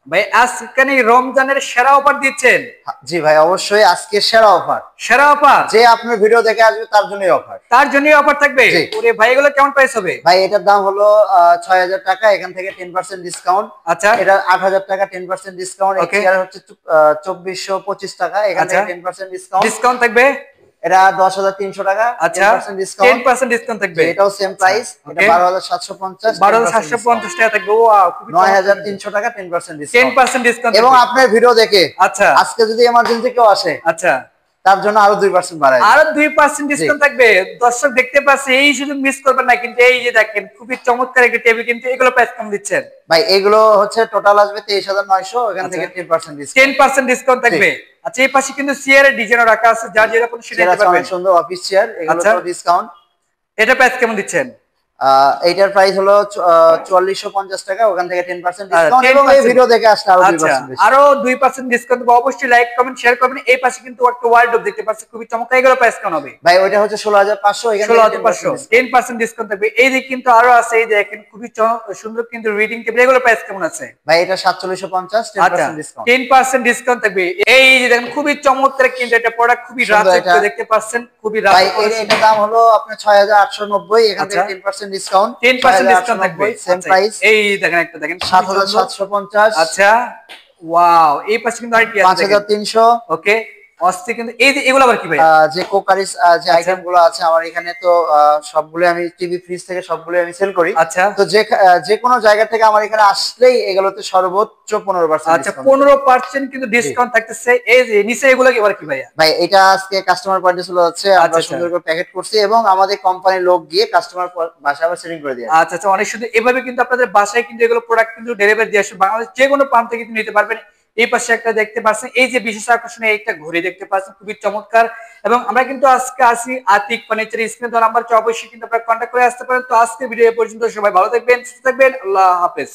ভাই আজকে রমজানের সেরা অফার দিচ্ছেন। জি ভাই, অবশ্যই আজকে সেরা অফার। সেরা অফার যে আপনার ভিডিও দেখে আসবে তার জন্যই অফার। তার জন্যই অফার থাকবে। জি ওরে ভাই, এগুলো কেমন প্রাইস হবে? ভাই, এটার দাম হলো ৬,০০০ টাকা, এখান থেকে 10% ডিসকাউন্ট। আচ্ছা, এটা ৮,০০০ টাকা, 10% ডিসকাউন্ট। এই ওকে, চেয়ার হচ্ছে ২৪২৫ টাকা, এখান আচ্ছা, থেকে 10% ডিসকাউন্ট। ডিসকাউন্ট থাকবে। এটা ১০,৩০০ টাকা, আচ্ছা, 10% ডিসকাউন্ট। 10% ডিসকাউন্ট জি, থাকবে। এটাও সেম আচ্ছা, প্রাইস। এটা ওকে, ১২,৭৫০, 10% ডিসকাউন্ট। 12,750 টাকা থাকবে। ওয়াও, খুবই চমৎকার কিন্তু। ৯,৩০০ টাকা, 10% ডিসকাউন্ট। 10% ডিসকাউন্ট এবং থাকবে। আপনার ভিডিও দেখে আচ্ছা, আজকে যদি এমার্জেন্সি কেউ আসে, আচ্ছা, তার জন্য আরো 2% বাড়ায় দিই। আরো 2% জি ডিসকাউন্ট থাকবে। দর্শক দেখতে পাচ্ছে, এই সুযোগ মিস করবেন না কিন্তু। এই যে দেখেন, খুবই চমৎকার একটা টেবিল, কিন্তু এগুলো প্রাইস কম দিচ্ছেন। ভাই, এগুলো হচ্ছে টোটাল আসবে ২৩,৯০০, এখান আচ্ছা, থেকে 10% ডিসকাউন্ট। 10% ডিসকাউন্ট জি, থাকবে। আচ্ছা, এই পাশে কিন্তু চেয়ারের ডিজাইনও রাখা আছে, যার যেরকম সেটা চেয়ার নিতে আছে অনেক পারবেন। সুন্দর, অফিস চেয়ার, এগুলো আচ্ছা, তো ডিসকাউন্ট। এটা প্রাইস কেমন দিচ্ছেন? এইটার প্রাইস হলো ৪৪৫০ টাকা, ওখান থেকে 10% ডিসকাউন্ট, এবং এই 10%। ভিডিও দেখে আসলে আরো আচ্ছা, 2% বেশি। আরো 2% ডিসকাউন্ট দেবো। অবশ্যই লাইক কমেন্ট শেয়ার করবেন। এই পাশে কিন্তু একটা ওয়ার্ডরোব দেখতে পাচ্ছেন, খুবই চমৎকার। এগুলো প্রাইস কেমন হবে? ভাই, ওইটা হচ্ছে ১৬,৫০০, এখান থেকে 16,500, 10% ডিসকাউন্ট। 10% ডিসকাউন্ট থাকবে। এই দিকে কিন্তু আরো আছে, এই দেখেন, খুবই সুন্দর কিন্তু রিডিং টেবিল। এগুলো প্রাইস কেমন আছে? ভাই, এটা ৪৭৫০, আচ্ছা, 10% ডিসকাউন্ট। 10% ডিসকাউন্ট থাকবে। এই যে দেখেন, খুবই চমৎকার কিন্তু একটা প্রোডাক্ট, খুবই সুন্দর রাজকীয় এটা। দেখতে পাচ্ছেন, খুবই ভাই, রাজকীয় সুন্দর। এটার দাম হলো আপনার ৬,৮৯০, এখান আচ্ছা, থেকে 10% ডিসকাউন্ট। 10% ডিসকাউন্ট থাকবে। ৬,৮৯০ সেম আচ্ছা, প্রাইস। এই দেখেন, একটা দেখেন, খুবই সুন্দর। ৭,৭৫০, আচ্ছা, ওয়াও, এই পাশে কিন্তু আরেকটি আছে দেখেন। ৫,৩০০। ওকে, অস্থির কিন্তু। এই যে এগুলো আবার কি ভাইয়া? যে কোকারিস যে আচ্ছা, আইটেম গুলো আছে আমার এখানে, তো সবগুলো আমি টিভি ফ্রিজ থেকে সবগুলো আমি সেল করি। আচ্ছা, তো যে কোনো জায়গা থেকে আমার এখানে আসলেই এগুলোতে সর্বোচ্চ 15% আচ্ছা, ডিসকাউন্ট দিবে। 15% কিন্তু জি ডিসকাউন্ট থাকতেছে। এই যে নিচে এগুলো কি আবার কি ভাইয়া? ভাই, এটা আজকে কাস্টমার পয়েন্টে চলে যাচ্ছে, আমরা আচ্ছা, আচ্ছা, সুন্দর করে প্যাকেট করছি, এবং আমাদের কোম্পানির লোক গিয়ে কাস্টমার বাসায় আবার সেটিং করে দিয়ে আসবে। আচ্ছা, আচ্ছা, অনেক সুন্দর। এভাবে কিন্তু আপনাদের বাসায় কিন্তু এগুলো প্রোডাক্ট কিন্তু ডেলিভারি দিয়ে আসবে। বাংলাদেশ যে কোনো প্রান্ত কিন্তু নিতে পারবেন। এই পাশে একটা দেখতে পাচ্ছেন, এই যে বিশেষ আকর্ষণীয় একটা ঘড়ি দেখতে পাচ্ছেন, খুবই চমৎকার। এবং আমরা কিন্তু আজকে আসি আতিক ফার্নিচার। স্ক্রিনে দেওয়া নাম্বার অবশ্যই কিন্তু আপনারা কন্ট্যাক্ট করে আসতে পারেন। তো আজকে ভিডিও এ পর্যন্ত। সবাই ভালো থাকবেন, সুস্থ থাকবেন। আল্লাহ হাফেজ।